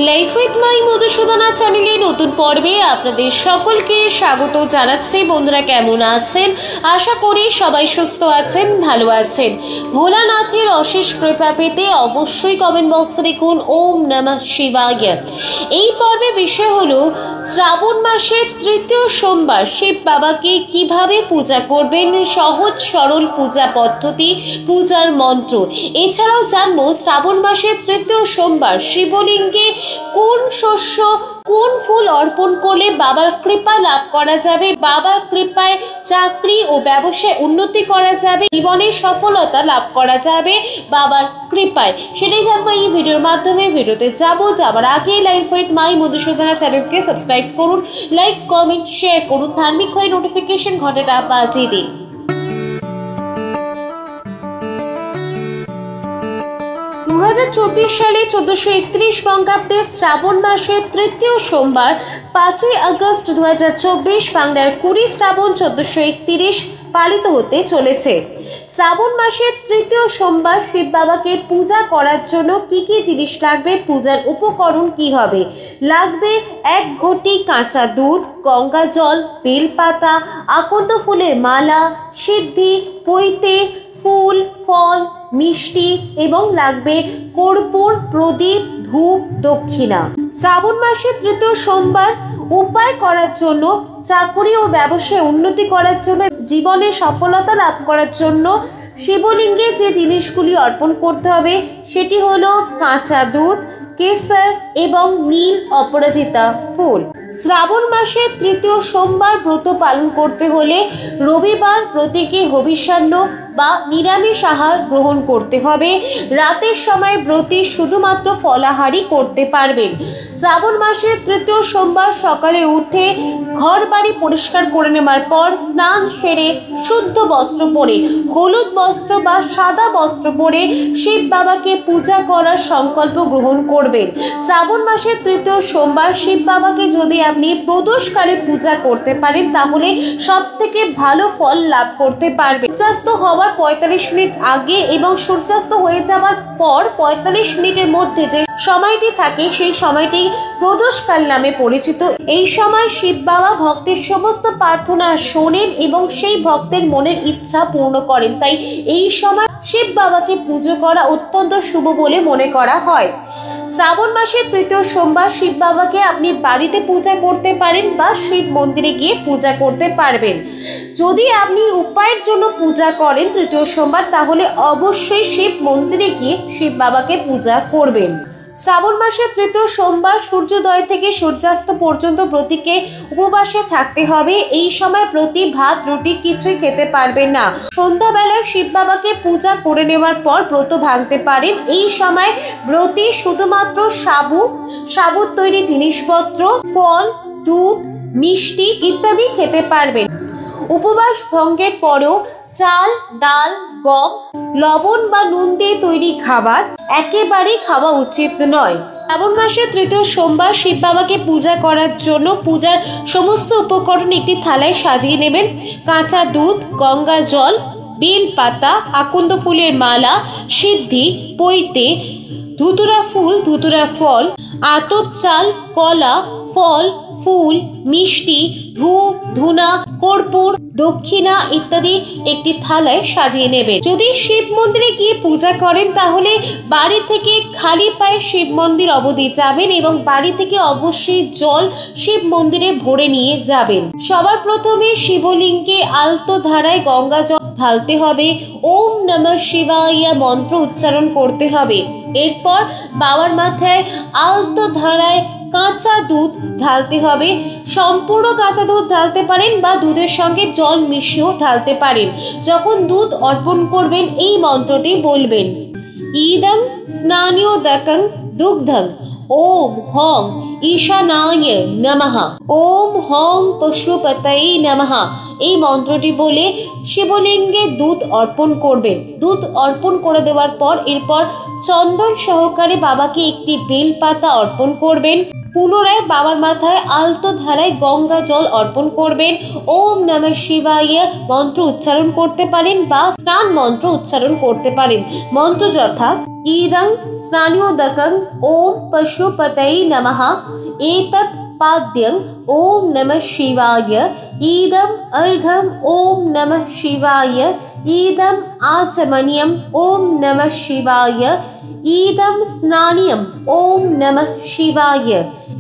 Life with my Madhusudana চ্যানেলে নতুন পর্বে আপনাদের সকলকে স্বাগত জানাচ্ছি। বন্ধুরা কেমন আছেন? আশা করি সবাই সুস্থ আছেন, ভালো আছেন। ভোলানাথের অশেষ কৃপা পেতে অবশ্যই কমেন্ট বক্সে লিখুন ওম নমঃ শিবায়। এই পর্বে বিষয় হলো শ্রাবণ মাসের তৃতীয় সোমবার শিব বাবাকে কিভাবে পূজা করবেন, সহজ সরল পূজা পদ্ধতি, পূজার মন্ত্র। এছাড়াও জানবো শ্রাবণ মাসের তৃতীয় সোমবার শিবলিঙ্গে কোন শস্য কোন ফুল অর্পণ করলে বাবার কৃপা লাভ করা যাবে, বাবার কৃপায় চাকরি ও ব্যবসায় উন্নতি করা যাবে, জীবনের সফলতা লাভ করা যাবে বাবার কৃপায়, সেটাই জানবো এই ভিডিওর মাধ্যমে। ভিডিওতে যাবার আগে লাইফ উইথ মাই মধুসূদনা চ্যানেলকে সাবস্ক্রাইব করুন, লাইক কমেন্ট শেয়ার করুন, ধার্মিক হয়ে নোটিফিকেশন ঘন্টাটা বাজিয়ে দিন। 2024 সালে 1431 বঙ্গাব্দে শ্রাবণ মাসের তৃতীয় সোমবার 5ই আগস্ট 2024 বাংলার 20 শ্রাবণ 1431 পালিত হতে চলেছে। শ্রাবণ মাসের তৃতীয় সোমবার শিব বাবাকে পূজা করার জন্য কি কি জিনিস লাগবে, পূজার উপকরণ কি হবে? লাগবে 1 ঘটি কাঁচা দুধ, গঙ্গা জল, বেলপাতা, আকন্দ ফুলের মালা, সিদ্ধি, পৈতে, ফুল, ফল, মিষ্টি এবং লাগবে কর্পূর, প্রদীপ, ধূপ, দক্ষিণা। শ্রাবণ মাসের তৃতীয় সোমবার উপায় করার জন্য, চাকরি ও ব্যবসায় উন্নতি করার জন্য, জীবনে সফলতা লাভ করার জন্য শিবলিঙ্গে যে জিনিসগুলি অর্পণ করতে হবে সেটি হলো কাঁচা দুধ, কেশর এবং নীল অপরাজিতা ফুল। শ্রাবণ মাসের তৃতীয় সোমবার ব্রত পালন করতে হলে রবিবার প্রতীকে হবিষ্যান্ন বা নিরামিষ আহার গ্রহণ করতে হবে। রাতের সময় ব্রতী শুধুমাত্র ফলাহারই করতে পারবেন। শ্রাবণ মাসের তৃতীয় সোমবার সকালে উঠে ঘর বাড়ি পরিষ্কার করে নেওয়ার পর স্নান সেরে শুদ্ধ বস্ত্র পরে, হলুদ বস্ত্র বা সাদা বস্ত্র পরে শিব বাবাকে পূজা করার সংকল্প গ্রহণ করবেন। শ্রাবণ মাসের তৃতীয় সোমবার শিব বাবাকে যদি আপনি প্রদোষকালে পূজা করতে পারেন তাহলে সব থেকে ভালো ফল লাভ করতে পারবেন। সূর্যাস্ত হওয়ার 45 মিনিট আগে এবং সূর্যাস্ত হয়ে যাওয়ার পর 45 মিনিটের মধ্যে যে সময়টি থাকে সেই সময়টি প্রদোষকাল নামে পরিচিত। এই সময় শিব বাবা ভক্তের সমস্ত প্রার্থনা শোনেন এবং সেই ভক্তের মনের ইচ্ছা পূর্ণ করেন। তাই এই সময় শিব বাবাকে পুজো করা অত্যন্ত শুভ বলে মনে করা হয়। শ্রাবণ মাসের তৃতীয় সোমবার শিব বাবাকে আপনি বাড়িতে পূজা করতে পারেন বা শিব মন্দিরে গিয়ে পূজা করতে পারবেন। যদি আপনি উপায়ের জন্য পূজা করেন তৃতীয় সোমবার তাহলে অবশ্যই শিব মন্দিরে গিয়ে শিব বাবাকে পূজা করবেন। শ্রাবণ মাসের তৃতীয় সোমবার সূর্যোদয় থেকে সূর্যাস্ত পর্যন্ত প্রতীকে উপবাসে থাকতে হবে। এই সময় প্রতি ভাত রুটি কিছুই খেতে পারবেন না। সন্ধ্যাবেলায় শিব বাবাকে পূজা করে নেওয়ার পর ব্রত ভাঙতে পারেন। এই সময় ব্রতী শুধুমাত্র সাবুর তৈরি জিনিসপত্র, ফল, দুধ, মিষ্টি ইত্যাদি খেতে পারবেন। উপবাস ভঙ্গের পরেও চাল, ডাল, গম, লবণ বা নুন দিয়ে তৈরি খাবার একেবারেই খাওয়া উচিত নয়। শ্রাবণ মাসের তৃতীয় সোমবার শিব বাবাকে পূজা করার জন্য পূজার সমস্ত উপকরণ একটি থালায় সাজিয়ে নেবেন। কাঁচা দুধ, গঙ্গা জল, বেল পাতা, আকন্দ ফুলের মালা, সিদ্ধি, পৈতে, ধুতুরা ফুল, ধুতুরা ফল, আতপ চাল, কলা, ফল, ফুল, মিষ্টি, ধূপ, ধুনা, কর্পূর, দক্ষিণা ইত্যাদি একটি থালায় সাজিয়ে নেবেন। যদি শিব মন্দিরে গিয়ে পূজা করেন তাহলে বাড়ি থেকে খালি পায়ে শিব মন্দির অবধি যাবেন এবং বাড়ি থেকে অবশ্যই জল শিব মন্দিরে ভরে নিয়ে যাবেন। সবার প্রথমে শিবলিঙ্গে আলতো ধারায় গঙ্গা জল ঢালতে হবে, ওম নমঃ শিবায় মন্ত্র উচ্চারণ করতে হবে। এরপর বাবার মাথায় আলতো ধারায় কাঁচা দুধ ঢালতে হবে। সম্পূর্ণ কাঁচা দুধ ঢালতে পারেন বা দুধের সঙ্গে জল মিশিয়েও ঢালতে পারেন। যখন দুধ অর্পণ করবেন এই মন্ত্রটি বলবেন, ইদং স্নানোদকং দুগ্ধং ওম হং ঈশানায় নমঃ, ওম হং পশুপতয়ে নমঃ। এই মন্ত্রটি বলে শিবলিঙ্গে দুধ অর্পণ করবেন। দুধ অর্পণ করে দেওয়ার পর এরপর চন্দন সহকারে বাবাকে একটি বেল পাতা অর্পণ করবেন। পুনরায় বাবার মাথায় আলতো ধারায় গঙ্গা জল অর্পণ করবেন। ওম নমঃ শিবায় মন্ত্র উচ্চারণ করতে পারেন বা স্নান মন্ত্র উচ্চারণ করতে পারেন। মন্ত্র যথা ইদং স্নানোদকং ওম পশুপতয়ে নমঃ এতৎ পাদ্যং ওম নমঃ শিবায় ইদম অর্ঘ্যম ওম নমঃ শিবায় ইদম আচমনিয়ম ওম নমঃ শিবায় ইদম স্নানিয়ম ওম নমঃ শিবায়।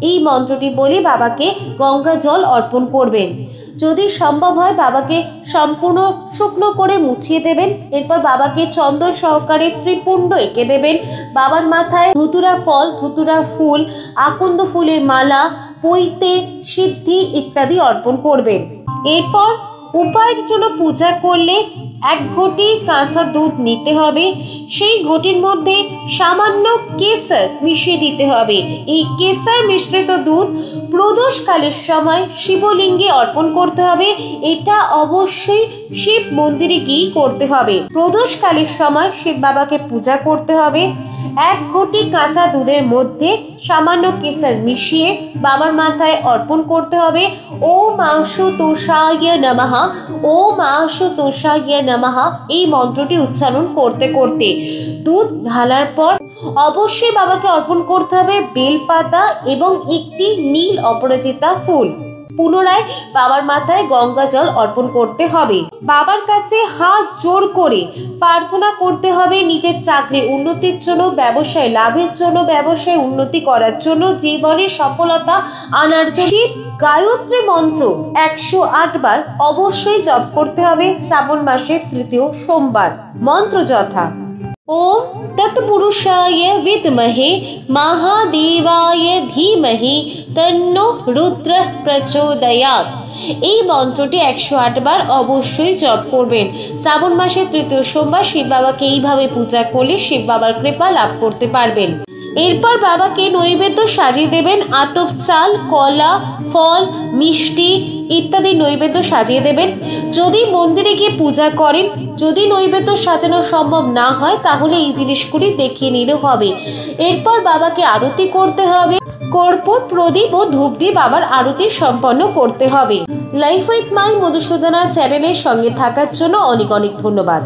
এই মন্ত্রটি বলে বাবাকে গঙ্গা জল অর্পণ করবেন। যদি সম্ভব হয় বাবাকে সম্পূর্ণ শুকনো করে মুছিয়ে দেবেন। এরপর বাবাকে চন্দন সহকারে ত্রিপুণ্ড এঁকে দেবেন। বাবার মাথায় ধুতুরা ফল, ধুতুরা ফুল, আকন্দ ফুলের মালা, পৈতে, সিদ্ধি ইত্যাদি অর্পণ করবেন। এরপর উপায়ের জন্য পূজা করলে 1 ঘটি কাঁচা দুধ নিতে হবে। সেই ঘটির মধ্যে সামান্য কেশর মিশিয়ে দিতে হবে। এই কেশর মিশ্রিত দুধ প্রদোষকালের সময় শিবলিঙ্গে অর্পণ করতে হবে। এটা অবশ্যই শিব মন্দিরে গিয়ে করতে হবে। প্রদোষকালের সময় শিব বাবাকে পূজা করতে হবে। 1 ঘটি কাঁচা দুধের মধ্যে সামান্য কেশর মিশিয়ে বাবার মাথায় অর্পণ করতে হবে। ওম আশুতোষায় নমঃ, ওম আশুতোষায় নমঃ এই মন্ত্রটি উচ্চারণ করতে করতে দুধ ঢালার পর অবশ্যই বাবাকে অর্পণ করতে হবে বেলপাতা এবং একটি নীল অপরাজিতা ফুল। পুনরায় বাবার মাথায় গঙ্গা জল অর্পণ করতে হবে। বাবার কাছে হাত জোর করে প্রার্থনা করতে হবে নিজের চাকরির উন্নতির জন্য, ব্যবসায় লাভের জন্য, ব্যবসায় উন্নতি করার জন্য, জীবনে সফলতা আনার জন্য। শিব গায়ত্রী মন্ত্র 108 বার অবশ্যই জপ করতে হবে শ্রাবণ মাসের 3য় সোমবার। মন্ত্র যথা ওম তৎপুরুষায় বিদ্মহে মহাদেবায় ধীমহি তন্নো রুদ্র প্রচোদয়াৎ। এই মন্ত্রটি 108 বার অবশ্যই জপ করবেন। শ্রাবণ মাসের 3য় সোমবার শিব বাবাকে এইভাবে পূজা করলে শিব বাবার কৃপা লাভ করতে পারবেন। এরপর বাবাকে নৈবেদ্য সাজিয়ে দেবেন। আতপ চাল, কলা, ফল, মিষ্টি ইত্যাদি নৈবেদ্য সাজিয়ে দেবেন। যদি মন্দিরে গিয়ে পূজা করেন, যদি নৈবেদ্য সাজানো সম্ভব না হয় তাহলে এই জিনিসগুলি দেখিয়ে নিলেও হবে। এরপর বাবাকে আরতি করতে হবে। কর্পূর, প্রদীপ ও ধূপ দিয়ে বাবার আরতি সম্পন্ন করতে হবে। লাইফ উইথ মাই মধুসূদনা চ্যানেলের সঙ্গে থাকার জন্য অনেক অনেক ধন্যবাদ।